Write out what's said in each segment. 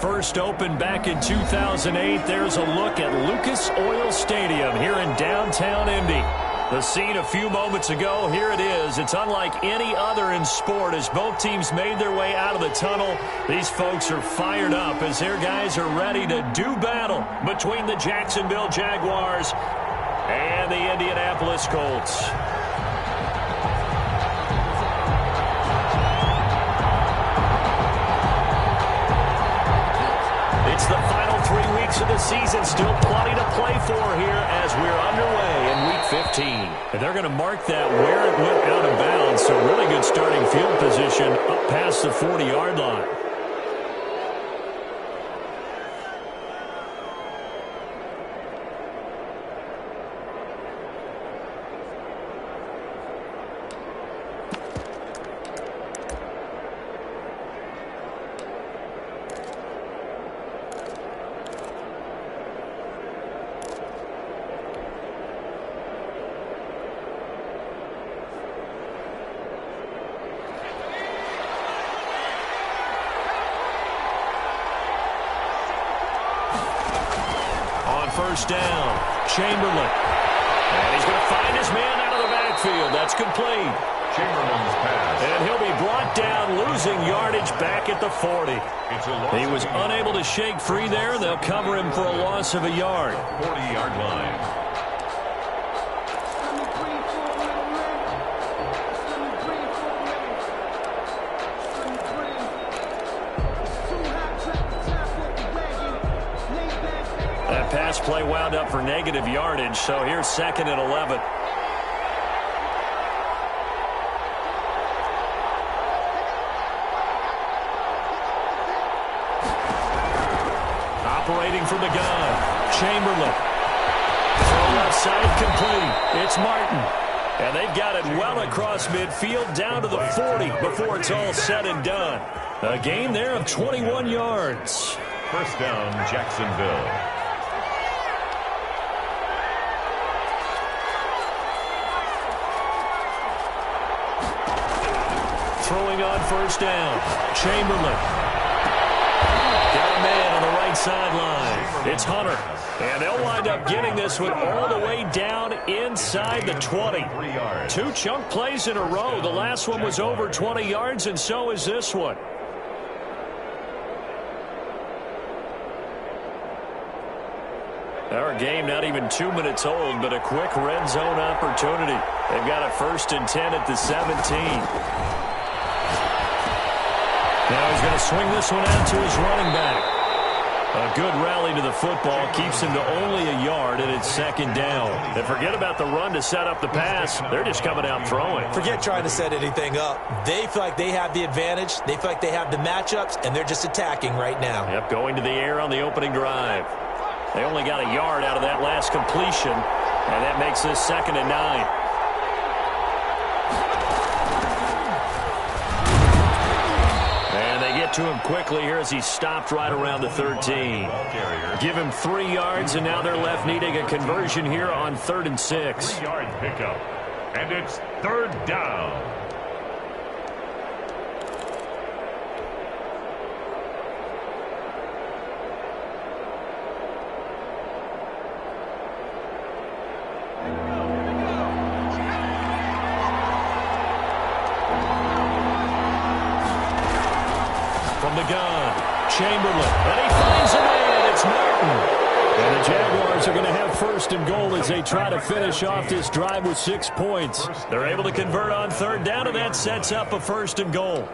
first opened back in 2008. There's a look at Lucas Oil Stadium here in downtown Indy. The scene a few moments ago, here it is. It's unlike any other in sport as both teams made their way out of the tunnel. These folks are fired up as their guys are ready to do battle between the Jacksonville Jaguars and the Indianapolis Colts. It's the final 3 weeks of the season. Still plenty to play for here as we're underway in Week 15. And they're going to mark that where it went out of bounds. So really good starting field position up past the 40-yard line. First down, Chamberlain. And he's going to find his man out of the backfield. That's complete. Chamberlain's pass. And he'll be brought down, losing yardage back at the 40. He was unable to shake free there. They'll cover him for a loss of a yard. 40-yard line. Pass play wound up for negative yardage, so here's 2nd and 11. Operating from the gun, Chamberlain. Throw left side complete. It's Martin. And they've got it well across midfield down to the 40 before it's all said and done. A gain there of 21 yards. First down, Jacksonville. Throwing on first down, Chamberlain. Got a man on the right sideline. It's Hunter. And they'll wind up getting this one all the way down inside the 20. 2 chunk plays in a row. The last one was over 20 yards, and so is this one. Our game not even 2 minutes old, but a quick red zone opportunity. They've got a 1st and 10 at the 17. Now he's going to swing this one out to his running back. A good rally to the football keeps him to only a yard, and it's 2nd down. And forget about the run to set up the pass. They're just coming out throwing. Forget trying to set anything up. They feel like they have the advantage. They feel like they have the matchups, and they're just attacking right now. Yep, going to the air on the opening drive. They only got a yard out of that last completion, and that makes this 2nd and 9. To him quickly here as he stopped right around the 13. Give him 3 yards, and now they're left needing a conversion here on 3rd and 6. 3-yard pickup, and it's 3rd down. From the gun, Chamberlain, and he finds a man. It's Martin. And the Jaguars are going to have 1st and goal as they try to finish off this drive with 6 points. They're able to convert on 3rd down, and that sets up a 1st and goal.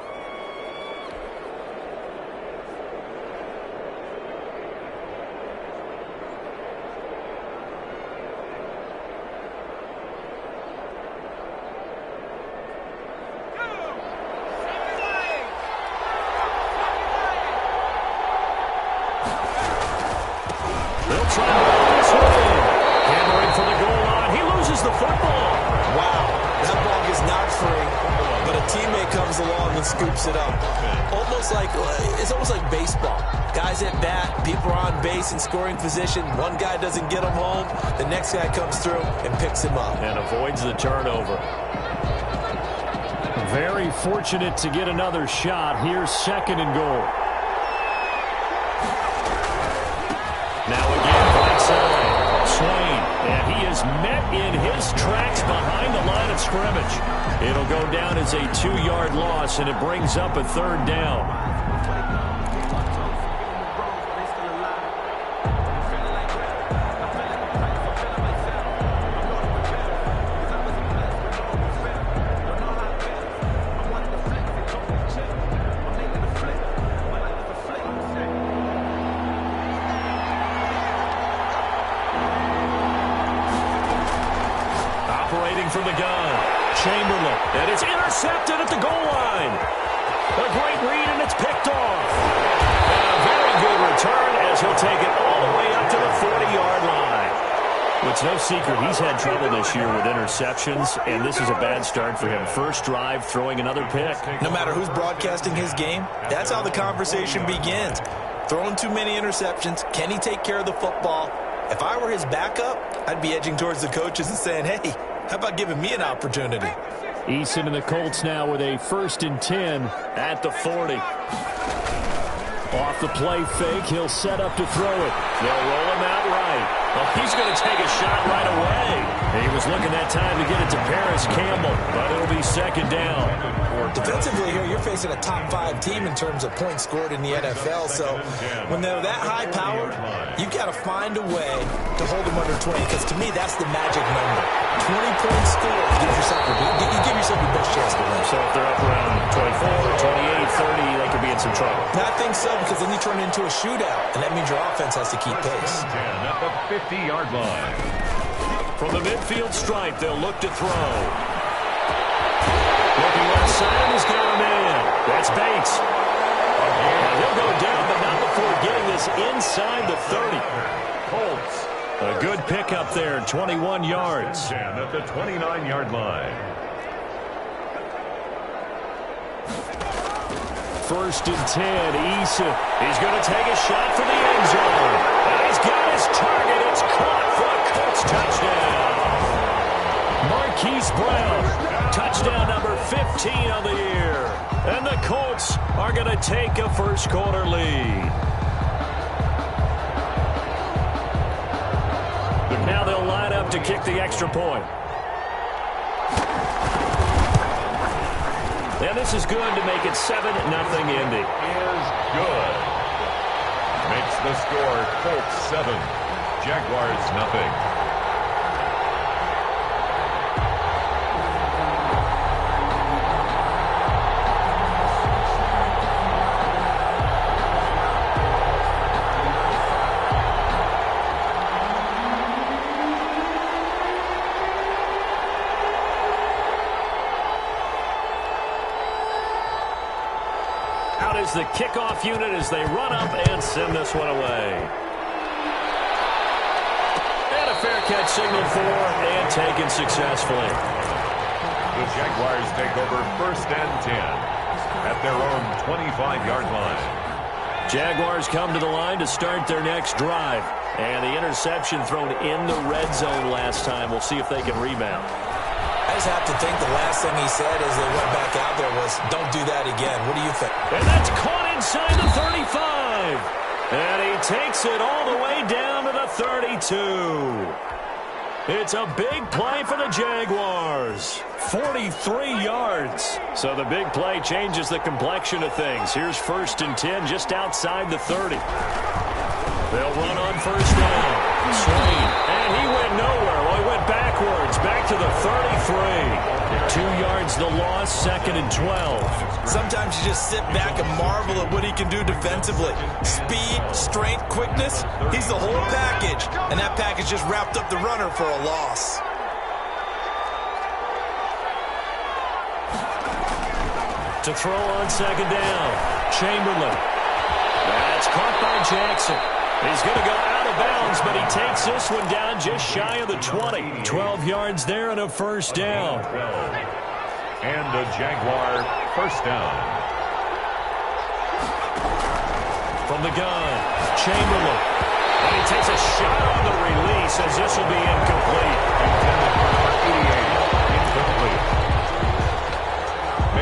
Scoops it up. It's almost like baseball. Guys at bat, people are on base in scoring position. One guy doesn't get him home. The next guy comes through and picks him up. And avoids the turnover. Very fortunate to get another shot. Here's 2nd and goal. Now again, right side. Swain, and he is met in his tracks behind the line of scrimmage. It'll go down as a 2-yard loss, and it brings up a 3rd down. From the gun, Chamberlain, and it's intercepted at the goal line. A great read, and it's picked off. And a very good return as he'll take it all the way up to the 40-yard line. Well, it's no secret he's had trouble this year with interceptions, and this is a bad start for him. First drive, throwing another pick. No matter who's broadcasting his game, that's how the conversation begins. Throwing too many interceptions, can he take care of the football? If I were his backup, I'd be edging towards the coaches and saying, hey, how about giving me an opportunity? Eason and the Colts now with a 1st and 10 at the 40. Off the play fake, he'll set up to throw it. They'll roll him out right. Well, he's going to take a shot right away. He was looking that time to get it to Paris Campbell, but it'll be 2nd down. Defensively here, you're facing a top 5 team in terms of points scored in the NFL, so when they're that high-powered, you've got to find a way to hold them under 20, because to me, that's the magic number. 20 points scored, you give yourself your best chance to win. So if they're up around 24, 28, 30, they could be in some trouble. I think so, because then you turn it into a shootout, and that means your offense has to keep pace. At the 50-yard line. From the midfield stripe, they'll look to throw. Looking left side, he's got a man. That's Bates. He'll go down, but not before getting this inside the 30. Colts. A good pickup there, 21 yards. At the 29-yard line. 1st and 10, Eason. He's going to take a shot for the end zone. And he's got his target. It's caught for a Colts touchdown. Marquise Brown, touchdown number 15 on the year. And the Colts are going to take a first-quarter lead. Now they'll line up to kick the extra point. And this is good to make it 7-0 Indy. Is good. Makes the score Colts 7, Jaguars nothing. Is the kickoff unit as they run up and send this one away. And a fair catch signaled for and taken successfully. The Jaguars take over 1st and 10 at their own 25-yard line. Jaguars come to the line to start their next drive. And the interception thrown in the red zone last time. We'll see if they can rebound. I just have to think the last thing he said as they went back out there was, don't do that again. What do you think? And that's caught inside the 35. And he takes it all the way down to the 32. It's a big play for the Jaguars. 43 yards. So the big play changes the complexion of things. Here's 1st and 10 just outside the 30. They'll run on 1st down. Swain. And he went nowhere. Well, he went backwards. Back to the 33. 2 yards the loss, 2nd and 12. Sometimes you just sit back and marvel at what he can do defensively. Speed, strength, quickness. He's the whole package. And that package just wrapped up the runner for a loss. To throw on 2nd down. Chamberlain. That's caught by Jackson. He's going to go out of bounds, but he takes this one down just shy of the 20. 12 yards there and a 1st down. And a Jaguar 1st down. From the gun, Chamberlain. And he takes a shot on the release as this will be incomplete. Intended for number 88. Incomplete.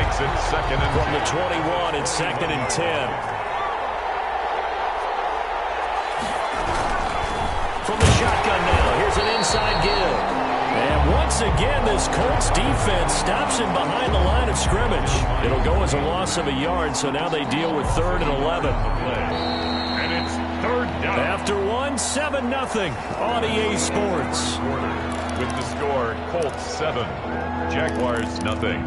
Makes it 2nd and 10. From the 21, it's 2nd and 10. from the shotgun now. Here's an inside give. And once again, this Colts defense stops him behind the line of scrimmage. It'll go as a loss of a yard, so now they deal with 3rd and 11. And it's 3rd down. After 7-0 on EA Sports. With the score, Colts 7, Jaguars nothing.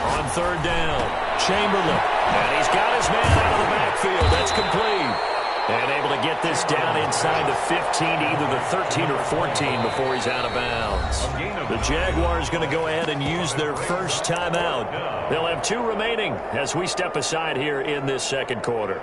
On 3rd down, Chamberlain. And he's got his man out of the backfield. That's complete. And able to get this down inside the 15, either the 13 or 14 before he's out of bounds. The Jaguars going to go ahead and use their first timeout. They'll have 2 remaining as we step aside here in this 2nd quarter.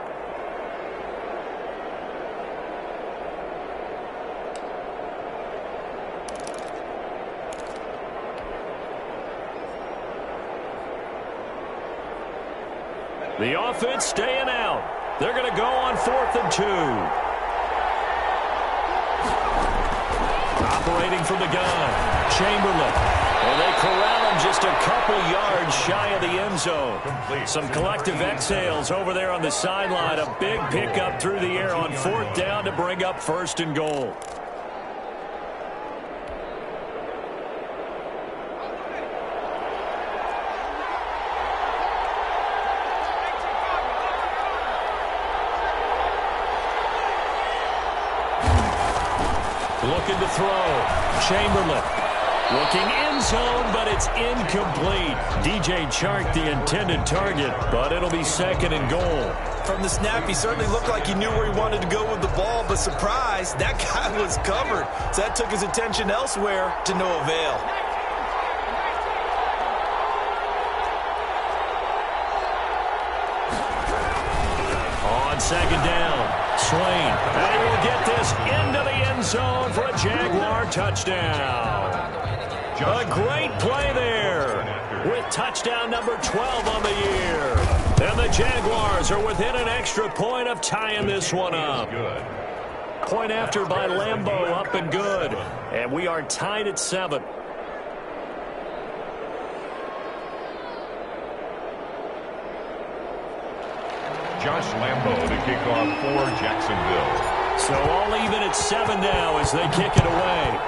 The offense staying out. They're going to go on 4th and 2. Operating from the gun, Chamberlain. And they corral him just a couple yards shy of the end zone. Some collective exhales over there on the sideline. A big pickup through the air on 4th down to bring up 1st and goal. Looking to throw. Chamberlain. Looking end zone, but it's incomplete. DJ Chark, the intended target, but it'll be 2nd and goal. From the snap, he certainly looked like he knew where he wanted to go with the ball, but surprise, that guy was covered. So that took his attention elsewhere to no avail. On 2nd down, Swain. And he will get this into the end zone for a Jaguar touchdown. A great play there with touchdown number 12 on the year. And the Jaguars are within an extra point of tying this one up. Point after by Lambeau, up and good. And we are tied at 7. Josh Lambeau to kick off for Jacksonville. So all even at 7 now as they kick it away.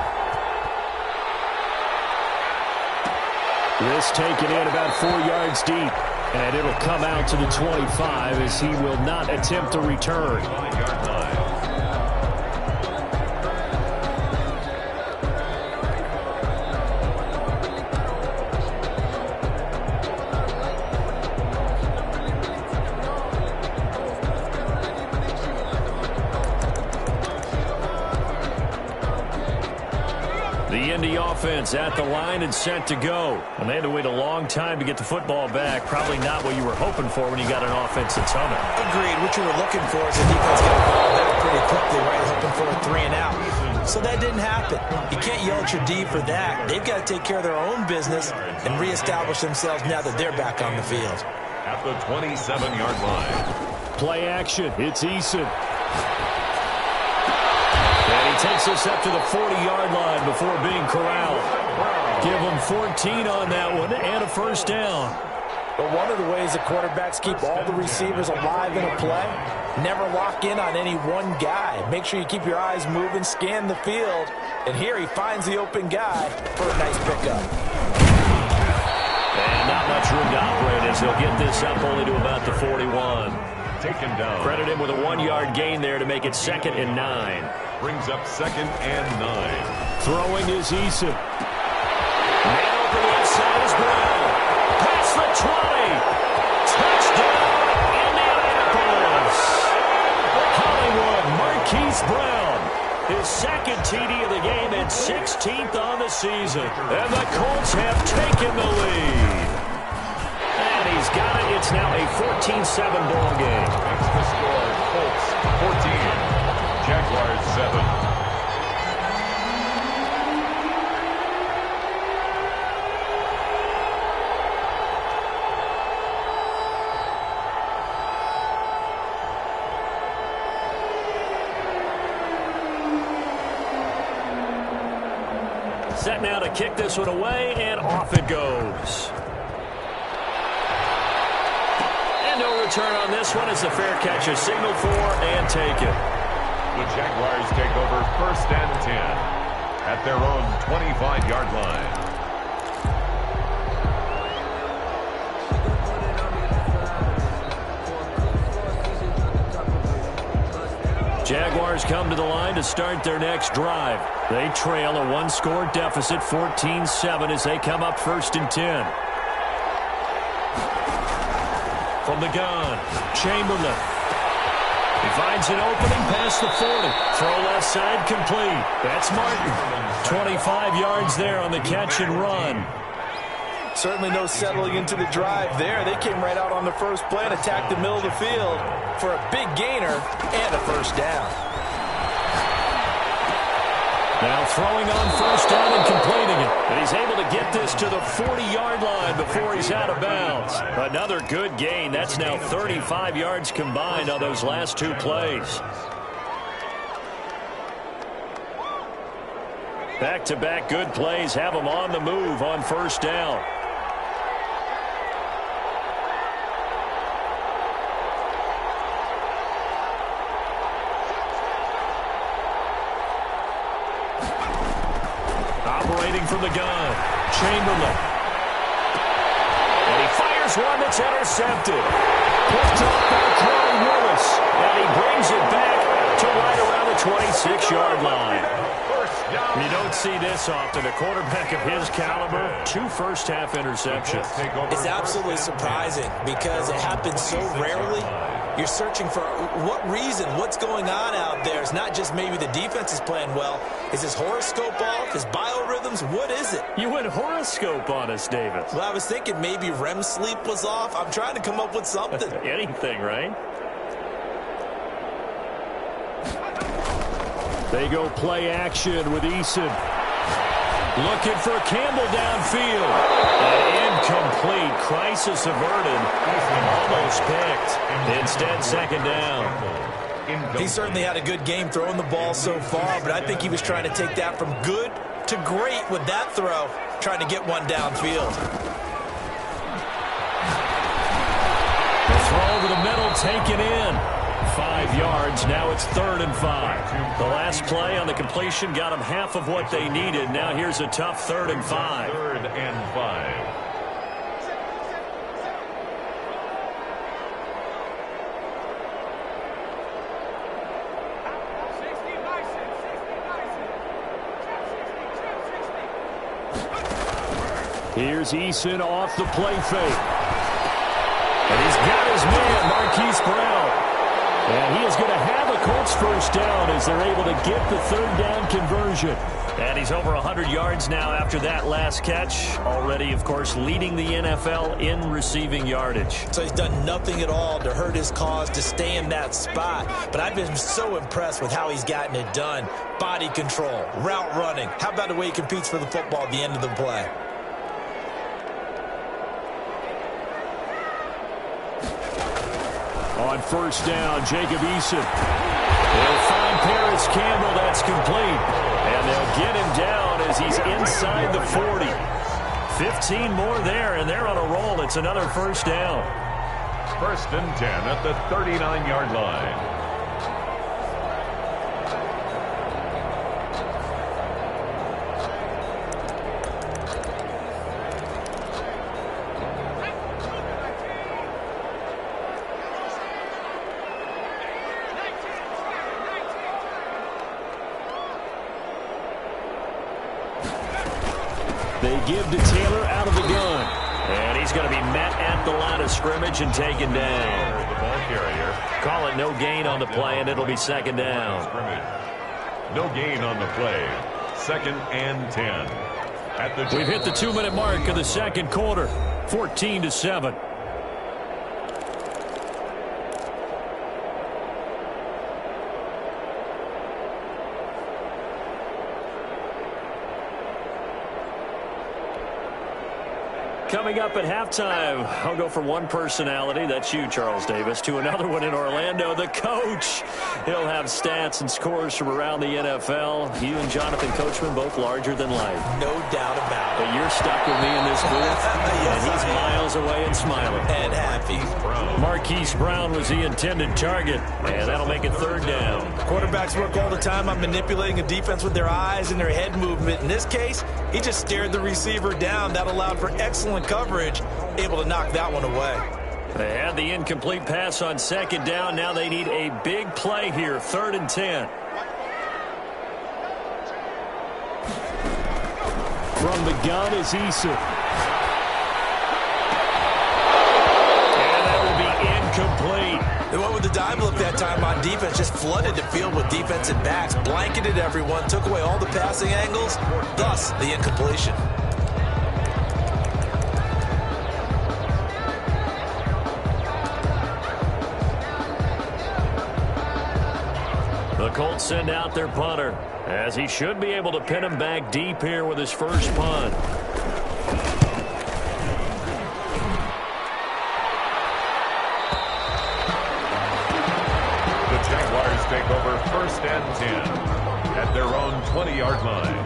This taken in about 4 yards deep. And it'll come out to the 25 as he will not attempt to return. 5-yard line. The Indy offense at the line and set to go. And they had to wait a long time to get the football back. Probably not what you were hoping for when you got an offense that's humming. Agreed. What you were looking for is a defense getting the ball back pretty quickly, right? Hoping for a 3 and out. So that didn't happen. You can't yell at your D for that. They've got to take care of their own business and reestablish themselves now that they're back on the field. At the 27-yard line. Play action. It's Eason. And he takes us up to the 40-yard line before being corralled. Give him 14 on that one and a first down. But one of the ways the quarterbacks keep all the receivers alive in a play, never lock in on any one guy. Make sure you keep your eyes moving, scan the field. And here he finds the open guy for a nice pickup. And not much room to operate as he'll get this up only to about the 41. Taken down. Credit him with a 1-yard gain there to make it 2nd and 9. Brings up 2nd and 9. Throwing is Eason. Man open the inside is Brown. Past the 20. Touchdown, Indianapolis. Hollywood, Marquise Brown. His 2nd TD of the game and 16th on the season. And the Colts have taken the lead. And he's got it. It's now a 14-7 ball game. That's the score. Colts 14. Jaguars 7. Set now to kick this one away, and off it goes. And no return on this one as the fair catch is signaled for and taken. The Jaguars take over 1st and 10 at their own 25-yard line. Jaguars come to the line to start their next drive. They trail a one-score deficit, 14-7, as they come up 1st and 10. From the gun, Chamberlain. He finds an opening past the 40. Throw left side complete. That's Martin. 25 yards there on the catch and run. Certainly no settling into the drive there. They came right out on the first play and attacked the middle of the field for a big gainer and a 1st down. Now throwing on 1st down and completing it. And he's able to get this to the 40-yard line before he's out of bounds. Another good gain. That's now 35 yards combined on those last 2 plays. Back-to-back good plays have him on the move on 1st down. Operating from the gun, Chamberlain. And he fires one that's intercepted. Picked off by Crow Willis. And he brings it back to right around the 26-yard line. You don't see this often. A quarterback of his caliber, 2 first-half interceptions. It's absolutely surprising because it happens so rarely. You're searching for what reason, what's going on out there. It's not just maybe the defense is playing well. Is his horoscope off? His biorhythms? What is it? You went horoscope on us, David. Well, I was thinking maybe REM sleep was off. I'm trying to come up with something. Anything, right? They go play action with Eason. Looking for Campbell downfield. And incomplete. Crisis averted. Almost picked. Instead, 2nd down. He certainly had a good game throwing the ball so far, but I think he was trying to take that from good to great with that throw, trying to get one downfield. The throw over the middle, taken in. 5 yards. Now it's 3rd and 5. The last play on the completion got them half of what they needed. Now here's a tough 3rd and 5. 3rd and 5. Here's Eason off the play fake. And he's got his man, Marquise Brown. And he is going to have a Colts 1st down as they're able to get the 3rd down conversion. And he's over 100 yards now after that last catch. Already, of course, leading the NFL in receiving yardage. So he's done nothing at all to hurt his cause, to stay in that spot. But I've been so impressed with how he's gotten it done. Body control, route running. How about the way he competes for the football at the end of the play? On 1st down, Jacob Eason. They'll find Paris Campbell. That's complete. And they'll get him down as he's inside the 40. 15 more there, and they're on a roll. It's another 1st down. 1st and 10 at the 39-yard line. They give to Taylor out of the gun. And he's going to be met at the line of scrimmage and taken down. The ball carrier. Call it no gain on the play, and it'll be 2nd down. No gain on the play. 2nd and 10. We've hit the 2-minute mark of the 2nd quarter. 14-7. Coming up at halftime, I'll go from one personality, that's you, Charles Davis, to another one in Orlando, the coach. He'll have stats and scores from around the NFL. You and Jonathan Coachman both larger than life. No doubt about it. But you're stuck with me in this booth, Yes, and he's miles away and smiling. And happy. Marquise Brown was the intended target, and that'll make it third down. Quarterbacks work all the time on manipulating a defense with their eyes and their head movement. In this case, he just stared the receiver down. That allowed for excellent coverage, able to knock that one away. They had the incomplete pass on second down. Now they need a big play here, 3rd and 10. From the gun is JAYCya. And that will be incomplete. They went with the dime look that time on defense, just flooded the field with defensive backs, blanketed everyone, took away all the passing angles, thus the incompletion. The Colts send out their punter, as he should be able to pin him back deep here with his first punt. The Jaguars take over 1st and 10 at their own 20-yard line.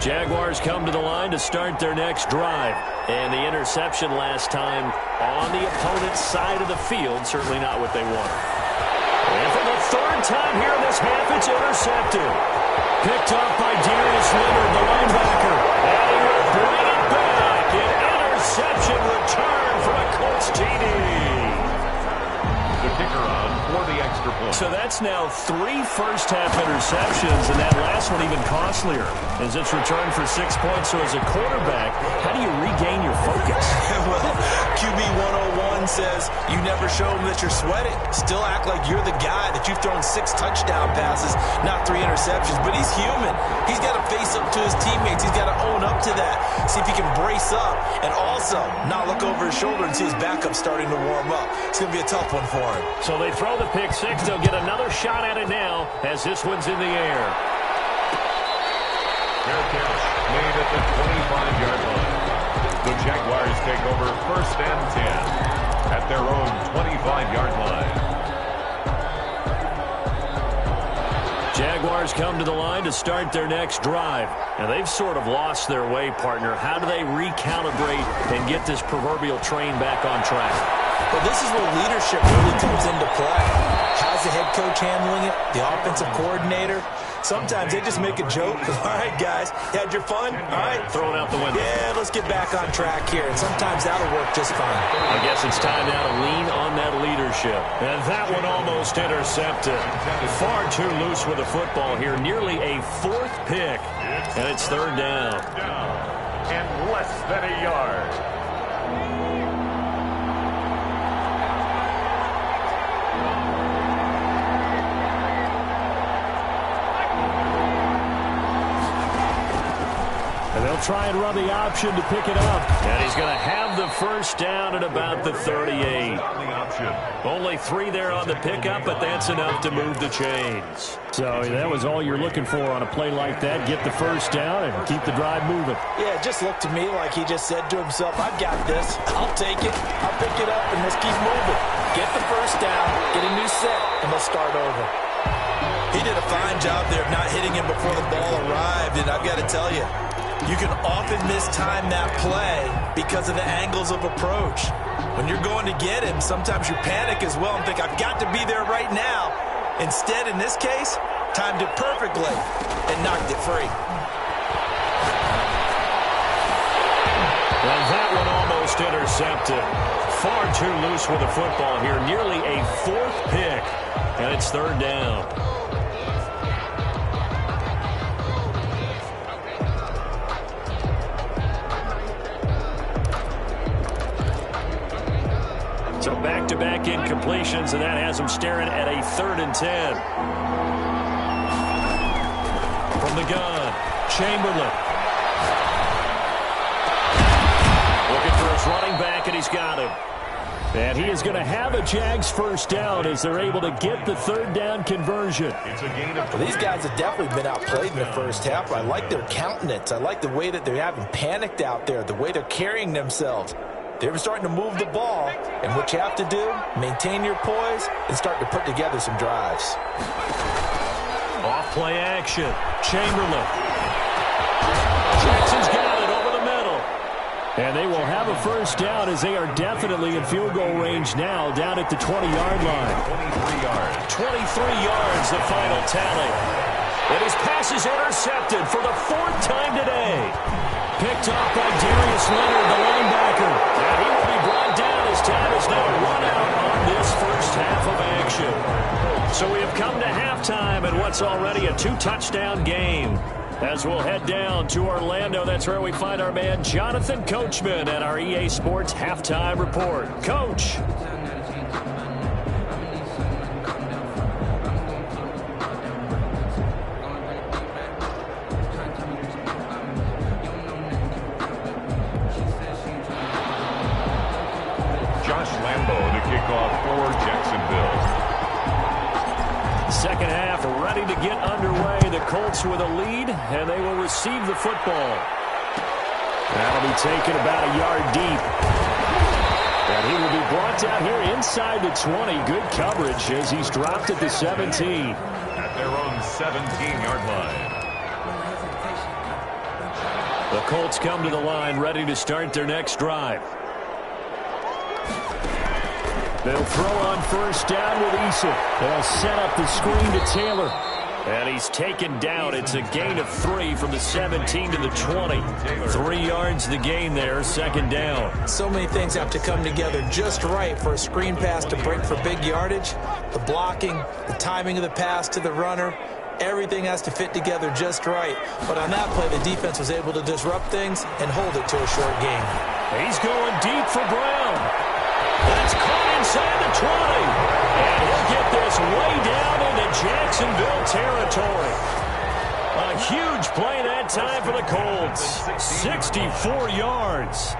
Jaguars come to the line to start their next drive. And the interception last time on the opponent's side of the field, certainly not what they wanted. And for the 3rd time here in this half, it's intercepted. Picked up by Darius Leonard, the linebacker. And he will bring it back. An interception return from a Colts TD. The kicker on for the extra point. So that's now 3 first-half interceptions, and that last one even costlier as it's returned for 6 points. So as a quarterback, how do you regain your focus? Well, QB 101 says you never show them that you're sweating. Still act like you're the guy, that you've thrown 6 touchdown passes, not 3 interceptions. But he's human. He's got to face up to his teammates. He's got to own up to that, see if he can brace up, and also not look over his shoulder and see his backup starting to warm up. It's going to be a tough one for him. So they throw the pick 6. They'll get another shot at it now as this one's in the air. Fair catch made at the 25-yard line. The Jaguars take over 1st and 10 at their own 25-yard line. Jaguars come to the line to start their next drive. And they've sort of lost their way, partner. How do they recalibrate and get this proverbial train back on track? Well, this is where leadership really comes into play. How's the head coach handling it? The offensive coordinator? Sometimes they just make a joke. All right, guys, you had your fun? All right. Throw it out the window. Yeah, let's get back on track here. And sometimes that'll work just fine. I guess it's time now to lean on that leadership. And that one almost intercepted. Far too loose with the football here. Nearly a 4th pick. And it's 3rd down. And less than a yard. And they'll try and run the option to pick it up. And he's going to have the first down at about the 38. Only 3 there on the pickup, but that's enough to move the chains. So that was all you're looking for on a play like that. Get the first down and keep the drive moving. Yeah, it just looked to me like he just said to himself, I've got this. I'll take it. I'll pick it up, and let's keep moving. Get the first down, get a new set, and let's start over. He did a fine job there of not hitting him before the ball arrived, and I've got to tell you, you can often mistime that play because of the angles of approach. When you're going to get him, sometimes you panic as well and think, I've got to be there right now. Instead, in this case, timed it perfectly and knocked it free. And that one almost intercepted. Far too loose with the football here. Nearly a 4th pick. And it's 3rd down. So back-to-back incompletions, and that has them staring at a 3rd and 10. From the gun, Chamberlain. Looking for his running back, and he's got him. And he is going to have a Jags first down as they're able to get the third down conversion. It's a gain of Well, these guys have definitely been outplayed in the first half. I like their countenance. I like the way that they haven't panicked out there, the way they're carrying themselves. They're starting to move the ball, and what you have to do, maintain your poise and start to put together some drives. Off play action. Chamberlain. Jackson's got it over the middle. And they will have a first down as they are definitely in field goal range now down at the 20-yard line. 23 yards. 23 yards, the final tally. And his pass is intercepted for the fourth time today. Picked off by Darius Leonard, the linebacker. And he will be brought down as time is now run out on this first half of action. So we have come to halftime in what's already a two-touchdown game. As we'll head down to Orlando, that's where we find our man Jonathan Coachman at our EA Sports Halftime Report. Coach. Josh Lambo to kick off for Jacksonville. Second half ready to get underway. The Colts with a lead, and they will receive the football. That'll be taken about a yard deep. And he will be brought down here inside the 20. Good coverage as he's dropped at the 17. At their own 17-yard line. The Colts come to the line ready to start their next drive. They'll throw on first down with Eason. They'll set up the screen to Taylor. And he's taken down. It's a gain of 3 from the 17 to the 20. 3 yards the gain there, second down. So many things have to come together just right for a screen pass to break for big yardage. The blocking, the timing of the pass to the runner, everything has to fit together just right. But on that play, the defense was able to disrupt things and hold it to a short gain. He's going deep for Brown. That's caught inside the 20. And he'll get this way down into Jacksonville territory. A huge play that time for the Colts. 64 yards.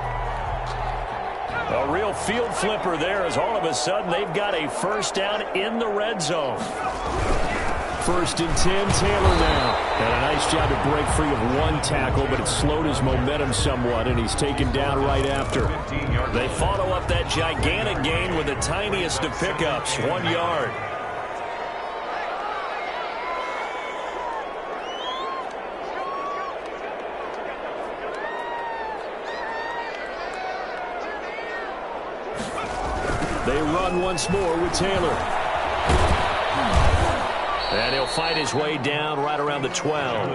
A real field flipper there as all of a sudden they've got a first down in the red zone. First and 10, Taylor now. And a nice job to break free of one tackle, but it slowed his momentum somewhat, and he's taken down right after. They follow up that gigantic gain with the tiniest of pickups, 1 yard. They run once more with Taylor. And he'll fight his way down right around the 12.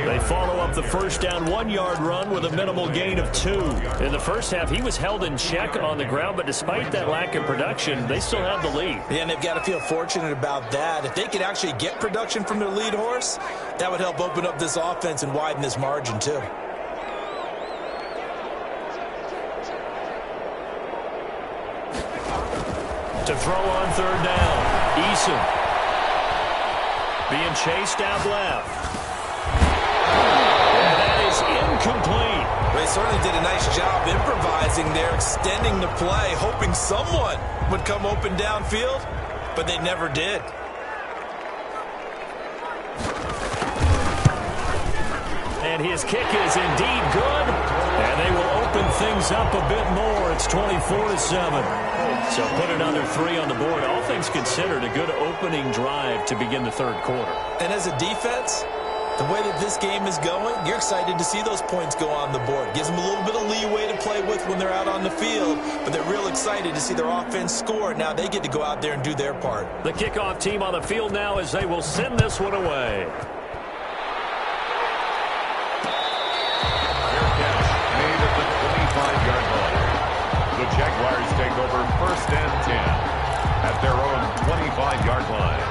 They follow up the first down 1 yard run with a minimal gain of 2. In the first half, he was held in check on the ground, but despite that lack of production, they still have the lead. Yeah, and they've got to feel fortunate about that. If they could actually get production from their lead horse, that would help open up this offense and widen this margin too. To throw on third down, Eason. Being chased out left. And that is incomplete. They certainly did a nice job improvising there, extending the play, hoping someone would come open downfield, but they never did. And his kick is indeed good. And they will open things up a bit more. It's 24-7. So put another 3 on the board. All things considered, a good opening drive to begin the third quarter. And as a defense, the way that this game is going, you're excited to see those points go on the board. Gives them a little bit of leeway to play with when they're out on the field, but they're real excited to see their offense score. Now they get to go out there and do their part. The kickoff team on the field now as they will send this one away. Made at the 25-yard line. The Jaguars take over first and 10 at their own 25-yard line.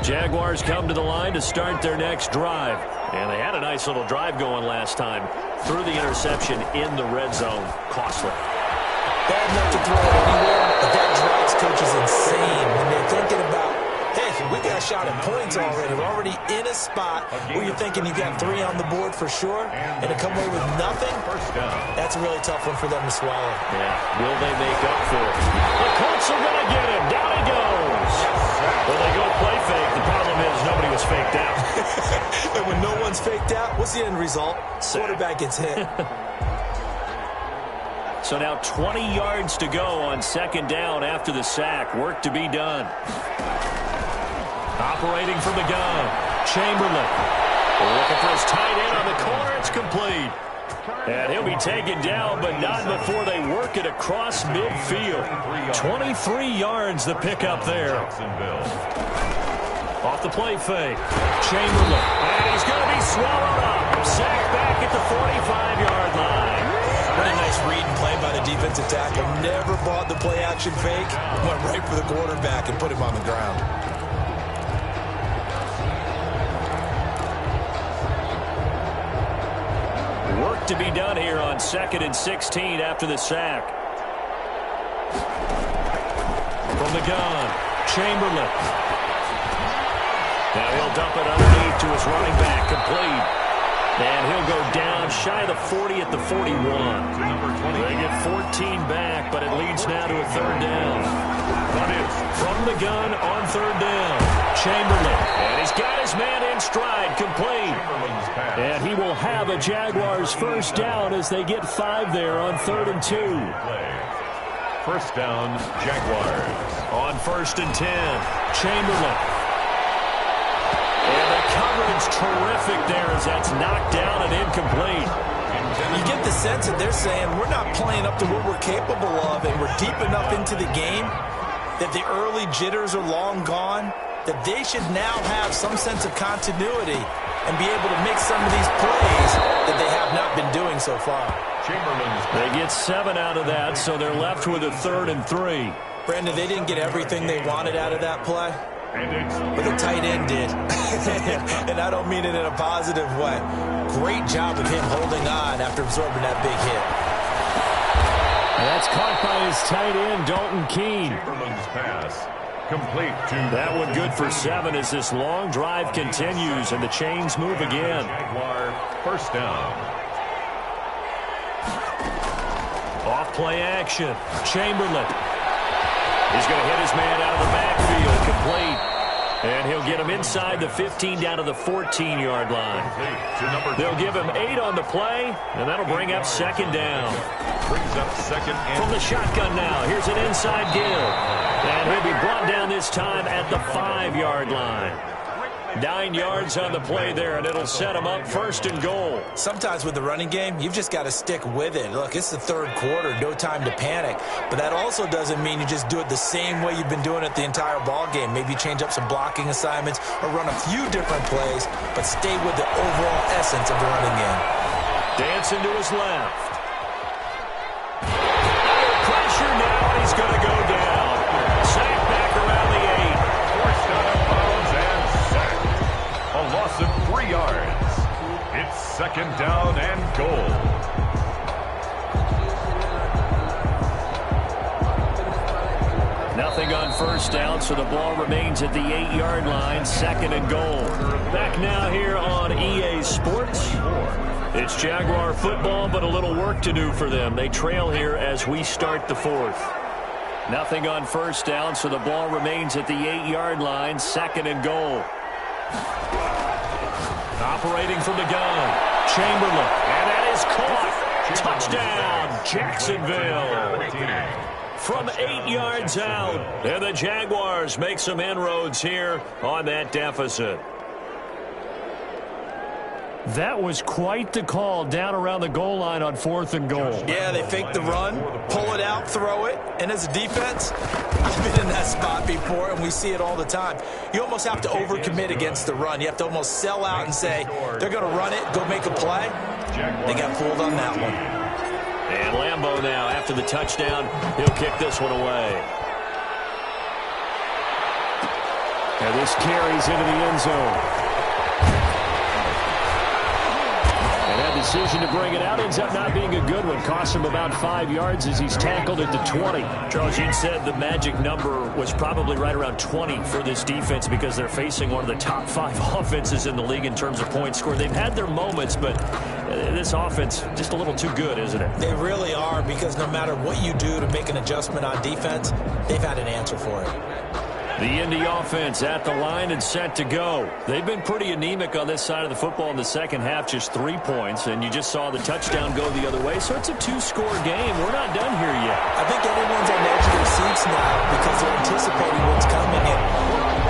Jaguars come to the line to start their next drive. And they had a nice little drive going last time. Threw the interception in the red zone. Costly. Bad enough to throw it anywhere, but that drive's coach is insane when they're thinking about, hey, we got a shot at points already. We're already in a spot where you're thinking you got 3 on the board for sure, and to come away with nothing, that's a really tough one for them to swallow. Yeah, will they make up for it? The Colts are going to get him. Down he goes. Well, they go play fake. The problem is nobody was faked out. And when no one's faked out, what's the end result? Quarterback gets hit. So now 20 yards to go on second down after the sack. Work to be done. Operating from the gun, Chamberlain. Looking for his tight end on the corner. It's complete. And he'll be taken down, but not before they work it across midfield. 23 yards the pickup there. Off the play fake. Chamberlain. And he's going to be swallowed up. Sacked back at the 45-yard line. What a nice read and play by the defensive tackle. Never bought the play-action fake. Went right for the quarterback and put him on the ground. Work to be done here on 2nd and 16 after the sack. From the gun, Chamberlain. Now he'll dump it underneath to his running back, complete. And he'll go down shy of the 40 at the 41. They get 14 back, but it leads now to a 3rd down. From the gun on 3rd down, Chamberlain. And he's got his man in stride, complete. And he will have a Jaguars 1st down as they get 5 there on 3rd and 2. 1st down, Jaguars. On 1st and 10, Chamberlain. And the coverage terrific there as that's knocked down and incomplete. You get the sense that they're saying we're not playing up to what we're capable of, and we're deep enough into the game that the early jitters are long gone, that they should now have some sense of continuity and be able to make some of these plays that they have not been doing so far. They get 7 out of that, so they're left with a 3rd and 3. Brandon, they didn't get everything they wanted out of that play, but the tight end did. And I don't mean it in a positive way. Great job of him holding on after absorbing that big hit. That's caught by his tight end, Dalton Keene. Chamberlain's pass complete to that one good for 7 as this long drive continues and the chains move again. Jaguar 1st down. Off play action, Chamberlain. He's going to hit his man out of the backfield, complete. And he'll get him inside the 15 down to the 14-yard line. They'll give him 8 on the play, and that'll bring up 2nd down. Brings up 2nd and from the shotgun now. Here's an inside give. And he'll be brought down this time at the 5-yard line. 9 yards on the play there, and it'll set him up 1st and goal. Sometimes with the running game, you've just got to stick with it. Look, it's the 3rd quarter, no time to panic. But that also doesn't mean you just do it the same way you've been doing it the entire ball game. Maybe change up some blocking assignments or run a few different plays, but stay with the overall essence of the running game. Dancing to his left. Under pressure now, and he's going to go down. Sacked back around the 8. Forced out of bounds and sacked. A loss of 3 yards. It's 2nd down and goal. Nothing on 1st down, so the ball remains at the 8-yard line, 2nd and goal. Back now here on EA Sports. It's Jaguar football, but a little work to do for them. They trail here as we start the 4th. Nothing on 1st down, so the ball remains at the 8-yard line, 2nd and goal. Operating from the gun, Chamberlain, and that is caught. Touchdown, Jacksonville. From 8 yards out, and the Jaguars make some inroads here on that deficit. That was quite the call down around the goal line on 4th and goal. Yeah, they fake the run, pull it out, throw it, and as a defense, I've been in that spot before, and we see it all the time. You almost have to overcommit against the run. You have to almost sell out and say, they're going to run it, go make a play. They got fooled on that one. And Lambeau now, after the touchdown, he'll kick this one away. And this carries into the end zone. And had to decision to bring it out ends up not being a good one. Costs him about 5 yards as he's tackled at the 20. Charles, you said the magic number was probably right around 20 for this defense because they're facing one of the top 5 offenses in the league in terms of points scored. They've had their moments, but this offense just a little too good, isn't it? They really are, because no matter what you do to make an adjustment on defense, they've had an answer for it. The Indy offense at the line and set to go. They've been pretty anemic on this side of the football in the second half, just 3 points, and you just saw the touchdown go the other way. So it's a 2-score game. We're not done here yet. I think everyone's on the edge of their seats now because they're anticipating what's coming, and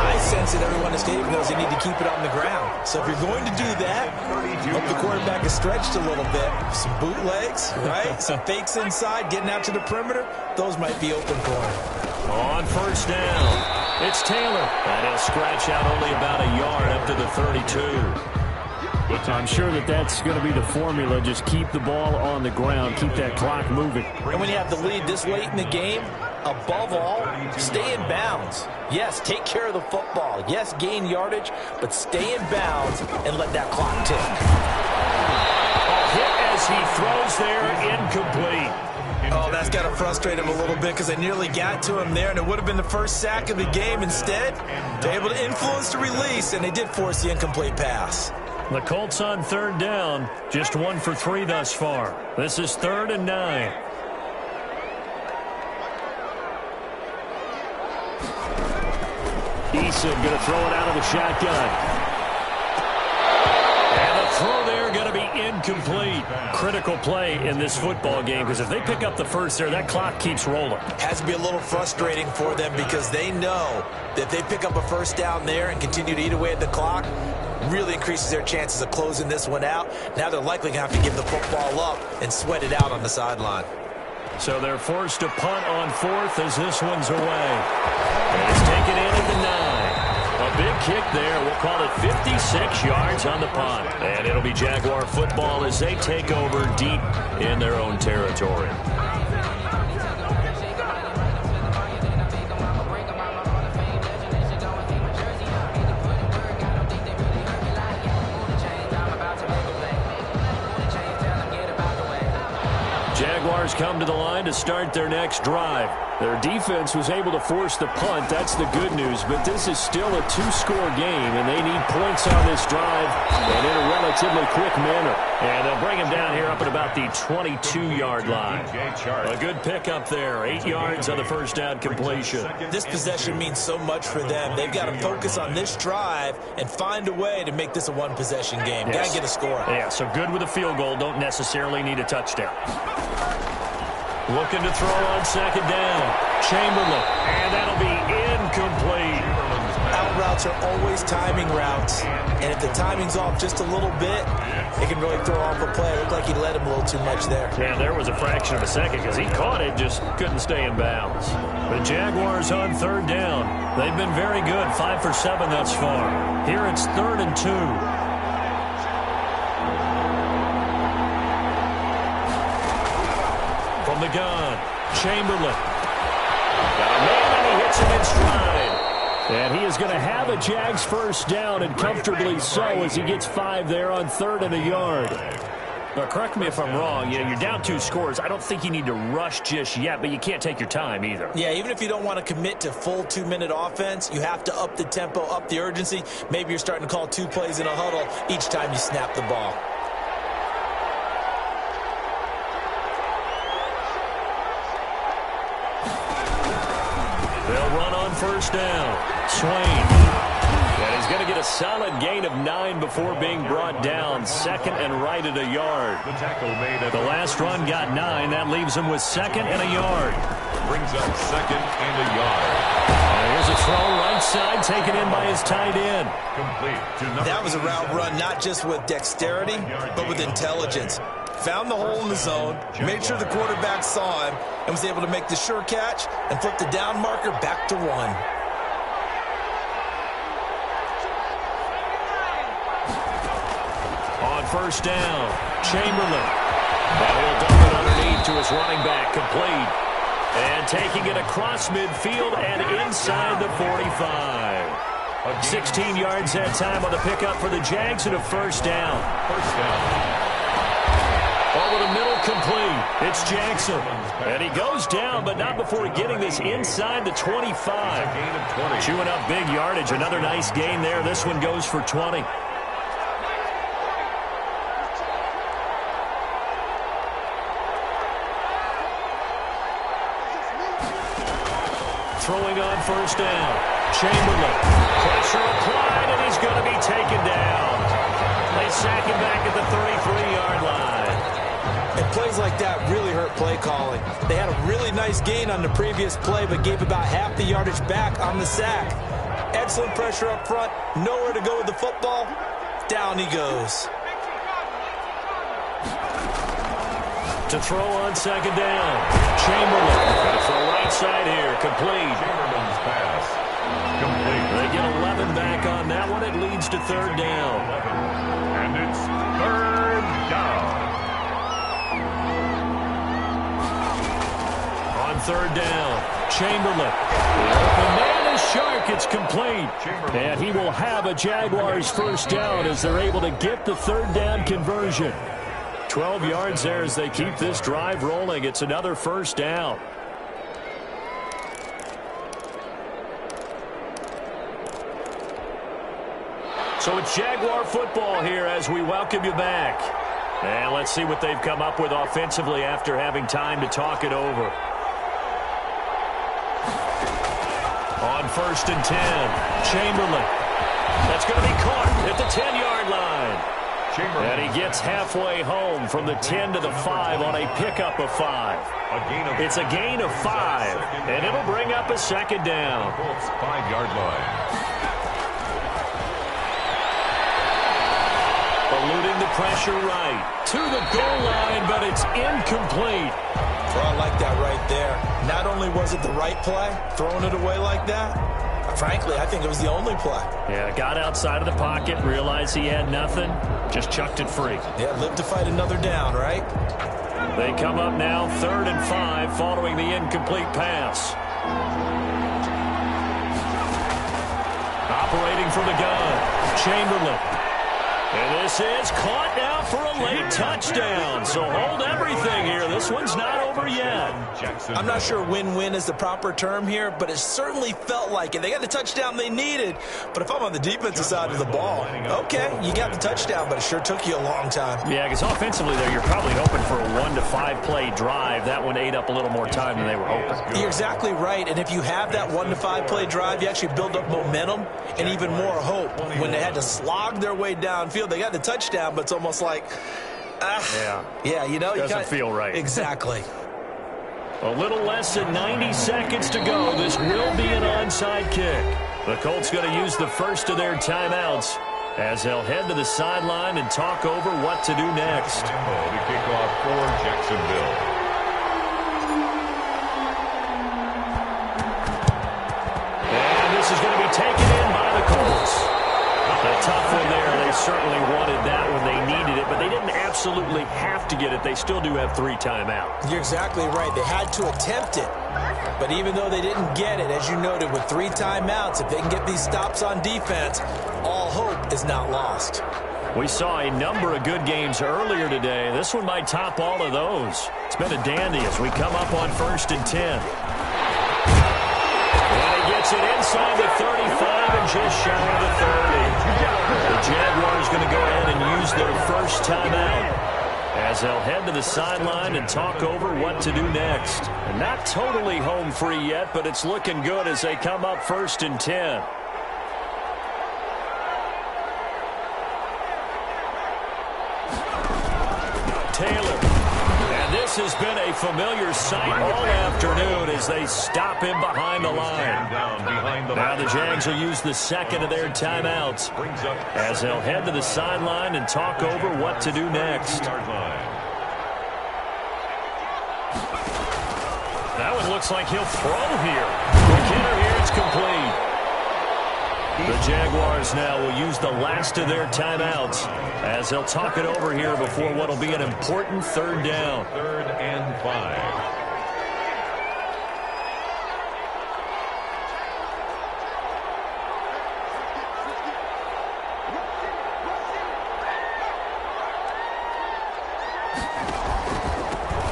I sense that everyone in the stadium knows they need to keep it on the ground. So if you're going to do that, hope the quarterback is stretched a little bit. Some bootlegs, right? Some fakes inside, getting out to the perimeter. Those might be open for him. On first down. It's Taylor, and he'll scratch out only about a yard up to the 32. I'm sure that's going to be the formula. Just keep the ball on the ground, keep that clock moving. And when you have the lead this late in the game, above all, stay in bounds. Yes, take care of the football. Yes, gain yardage, but stay in bounds and let that clock tick. A hit as he throws there, incomplete. Oh, that's got to frustrate him a little bit because they nearly got to him there, and it would have been the first sack of the game. Instead, they're able to influence the release, and they did force the incomplete pass. The Colts on third down, just 1 for 3 thus far. This is 3rd and 9. Eason going to throw it out of the shotgun. And the throw there going to be incomplete. Critical play in this football game because if they pick up the first there, that clock keeps rolling. Has to be a little frustrating for them because they know that if they pick up a first down there and continue to eat away at the clock, really increases their chances of closing this one out. Now they're likely going to have to give the football up and sweat it out on the sideline. So they're forced to punt on 4th as this one's away. And it's taken in at the 9. A big kick there. We'll call it 56 yards on the punt. And it'll be Jaguar football as they take over deep in their own territory. Jaguars come to the line to start their next drive. Their defense was able to force the punt. That's the good news. But this is still a 2-score game, and they need points on this drive and in a relatively quick manner. And they'll bring him down here up at about the 22-yard line. A good pickup there. 8 yards on the first down completion. This possession means so much for them. They've got to focus on this drive and find a way to make this a one-possession game. Yes. Got to get a score. Yeah, so good with a field goal. Don't necessarily need a touchdown. Looking to throw on second down. Chamberlain. And that'll be incomplete. Out routes are always timing routes. And if the timing's off just a little bit, it can really throw off a play. It looked like he let him a little too much there. Yeah, there was a fraction of a second because he caught it, just couldn't stay in bounds. The Jaguars on third down. They've been very good, 5 for 7 thus far. Here it's 3rd and 2. From the gun, Chamberlain. Got a man, and he hits him in stride. And he is going to have a Jags first down, and comfortably so, as he gets 5 there on 3rd and a yard. Now, correct me if I'm wrong. You know, you're down 2 scores. I don't think you need to rush just yet, but you can't take your time either. Yeah, even if you don't want to commit to full 2-minute offense, you have to up the tempo, up the urgency. Maybe you're starting to call 2 plays in a huddle each time you snap the ball. They'll run on first down. Swain. And he's going to get a solid gain of 9 before being brought down. 2nd and right at a yard. The last run got 9. That leaves him with 2nd and a yard. Brings up 2nd and a yard. And here's a throw right side taken in by his tight end. Complete. That was a route run not just with dexterity, but with intelligence. Found the hole in the zone, made sure the quarterback saw him, and was able to make the sure catch and flip the down marker back to 1. On first down, Chamberlain. And he'll dump it underneath to his running back, complete. And taking it across midfield and inside the 45. 16 yards that time on the pickup for the Jags and a first down. over the middle, complete. It's Jackson. And he goes down, but not before getting this inside the 25. Chewing up big yardage. Another nice gain there. This one goes for 20. Throwing on first down. Chamberlain. Pressure applied, and he's going to be taken down. They sack him back at the 33-yard line. And plays like that really hurt play calling. They had a really nice gain on the previous play, but gave about half the yardage back on the sack. Excellent pressure up front. Nowhere to go with the football. Down he goes. To throw on second down. Chamberlain. Got to throw right side here. Complete. Chamberlain's pass. Complete. They get 11 back on that one. It leads to third down. And it's third down. On third down, Chamberlain. The man is Shark. It's complete. And he will have a Jaguars first down as they're able to get the third down conversion. 12 yards there as they keep this drive rolling. It's another first down. So it's Jaguar football here as we welcome you back. And let's see what they've come up with offensively after having time to talk it over. On first and 10, Chamberlain. That's going to be caught at the 10-yard line. And he gets halfway home from the 10 to the 5 on a pickup of 5. It's a gain of 5, and it'll bring up a second down. 5-yard line. Eluding the pressure right to the goal line, but it's incomplete. Well, I like that right there. Not only was it the right play, throwing it away like that, frankly, I think it was the only play. Yeah, got outside of the pocket, realized he had nothing, just chucked it free. Yeah, live to fight another down, right? They come up now 3rd and 5 following the incomplete pass. Operating from the gun, Chamberlain. And this is caught now for a late touchdown. So hold everything here. This one's not over yet. I'm not sure win-win is the proper term here, but it certainly felt like it. They got the touchdown they needed. But if I'm on the defensive side of the ball, okay, you got the touchdown, but it sure took you a long time. Yeah, because offensively, though, you're probably hoping for a 1 to 5 play drive. That one ate up a little more time than they were hoping. You're exactly right. And if you have that 1 to 5 play drive, you actually build up momentum and even more hope. When they had to slog their way downfield, they got the touchdown, but it's almost like, yeah, you know, doesn't feel right. Exactly. A little less than 90 seconds to go. This will be an onside kick. The Colts going to use the first of their timeouts as they'll head to the sideline and talk over what to do next. The kickoff for Jacksonville. And this is going to be taken in by the Colts. A tough one there. They certainly wanted that when they needed it, but they didn't absolutely have to get it. They still do have 3 timeouts. You're exactly right. They had to attempt it. But even though they didn't get it, as you noted, with 3 timeouts, if they can get these stops on defense, all hope is not lost. We saw a number of good games earlier today. This one might top all of those. It's been a dandy as we come up on 1st and 10. Gets it inside the 35 and just shy of the 30. The Jaguars going to go ahead and use their first timeout as they'll head to the sideline and talk over what to do next. And not totally home free yet, but it's looking good as they come up 1st and 10. Taylor. This has been a familiar sight all afternoon as they stop him behind the line. Now the Jags will use the second of their timeouts as they'll head to the sideline and talk over what to do next. That one looks like he'll throw here. McKinnon here, it's complete. The Jaguars now will use the last of their timeouts as they'll talk it over here before what will be an important 3rd down. 3rd and 5.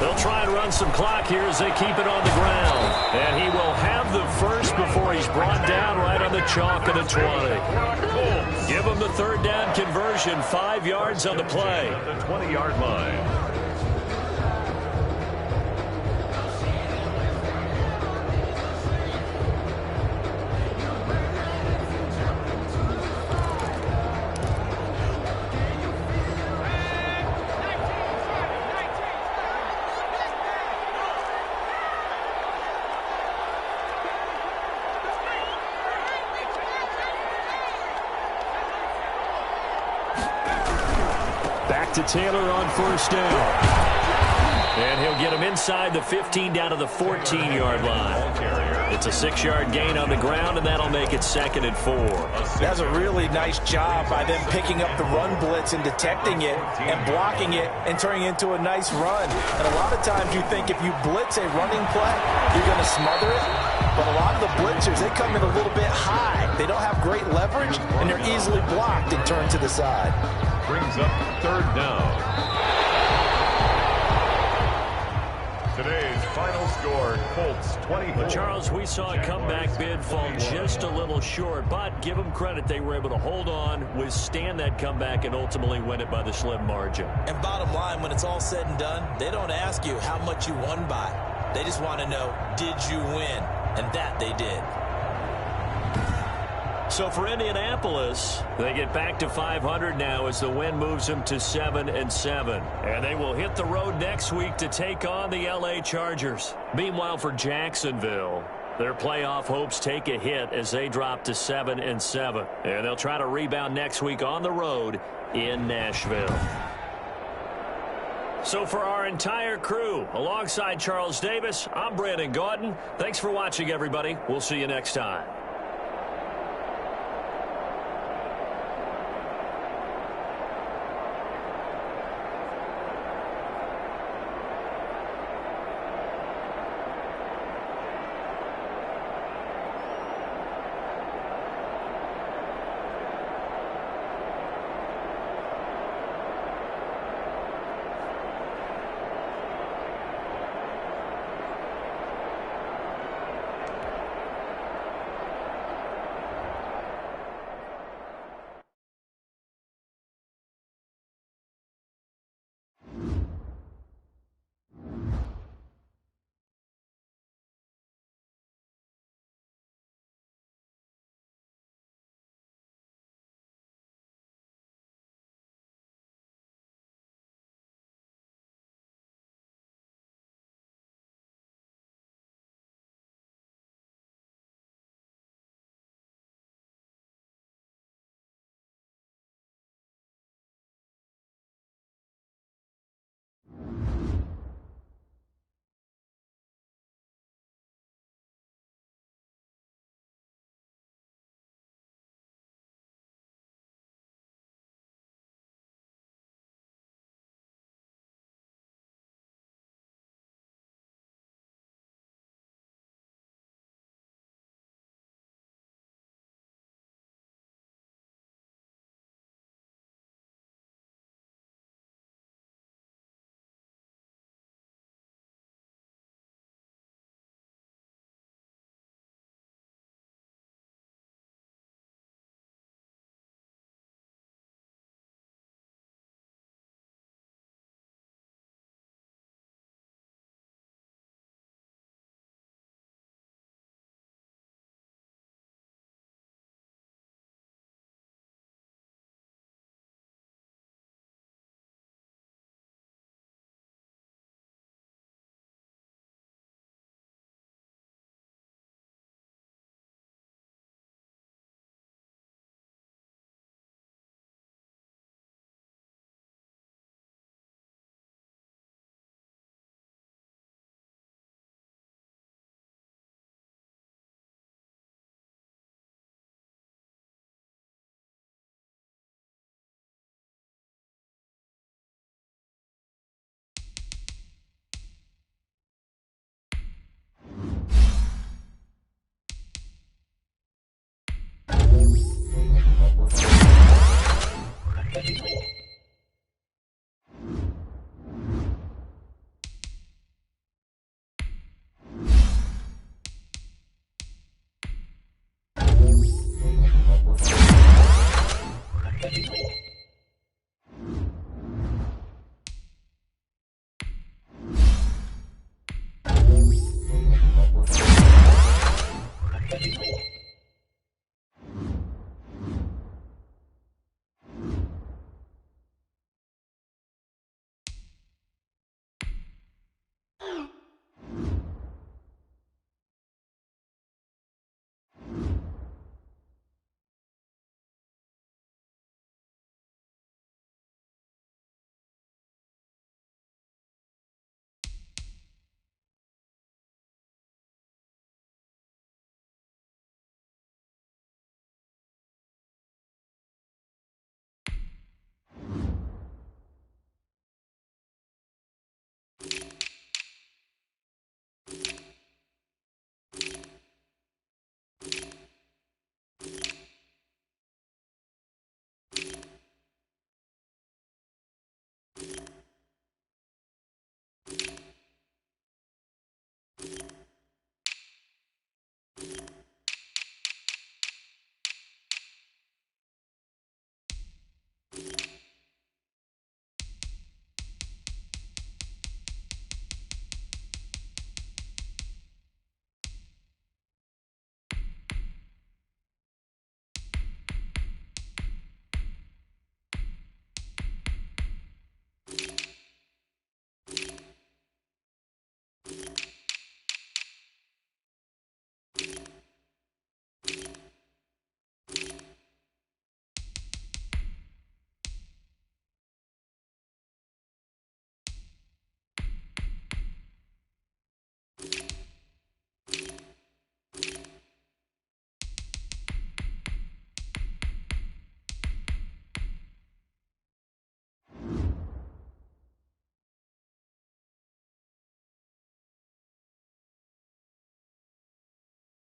They'll try and run some clock here as they keep it on the ground. And he will have the first before he's brought down right on the chalk of the 20. Give him the third down conversion, 5 yards on the play. At the 20-yard line. Back to Taylor on first down. And he'll get him inside the 15 down to the 14-yard line. It's a 6-yard gain on the ground, and that'll make it 2nd and 4. That's a really nice job by them picking up the run blitz and detecting it and blocking it and turning it into a nice run. And a lot of times you think if you blitz a running play, you're going to smother it. But a lot of the blitzers, they come in a little bit high. They don't have great leverage, and they're easily blocked and turned to the side. Brings up 3rd down. Today's final score, Colts 24. But Charles, we saw a comeback bid fall just a little short, but give them credit, they were able to hold on, withstand that comeback, and ultimately win it by the slim margin. And bottom line, when it's all said and done, they don't ask you how much you won by. They just want to know, did you win? And that they did. So for Indianapolis, they get back to 500 now as the win moves them to 7-7. And they will hit the road next week to take on the LA Chargers. Meanwhile, for Jacksonville, their playoff hopes take a hit as they drop to 7-7. And they'll try to rebound next week on the road in Nashville. So for our entire crew, alongside Charles Davis, I'm Brandon Gautin. Thanks for watching, everybody. We'll see you next time.